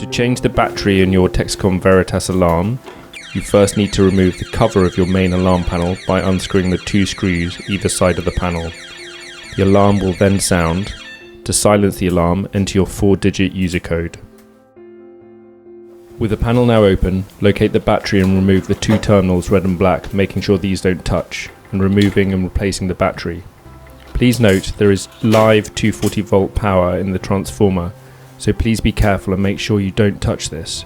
To change the battery in your Texecom Veritas alarm, you first need to remove the cover of your main alarm panel by unscrewing the 2 screws either side of the panel. The alarm will then sound. To silence the alarm, enter your 4-digit user code. With the panel now open, locate the battery and remove the 2 terminals red and black, making sure these don't touch, and removing and replacing the battery. Please note there is live 240 volt power in the transformer, so please be careful and make sure you don't touch this.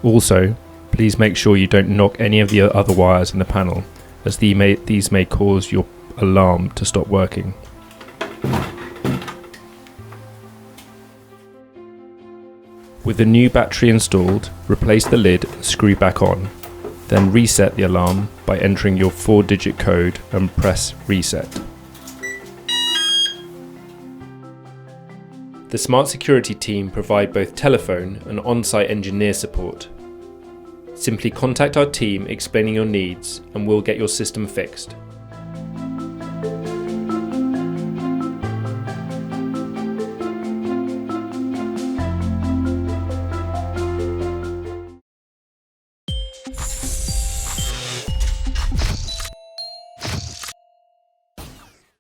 Also, please make sure you don't knock any of the other wires in the panel, as these may cause your alarm to stop working. With the new battery installed, replace the lid and screw back on. Then reset the alarm by entering your 4-digit code and press reset. The Smart Security team provide both telephone and on-site engineer support. Simply contact our team explaining your needs and we'll get your system fixed.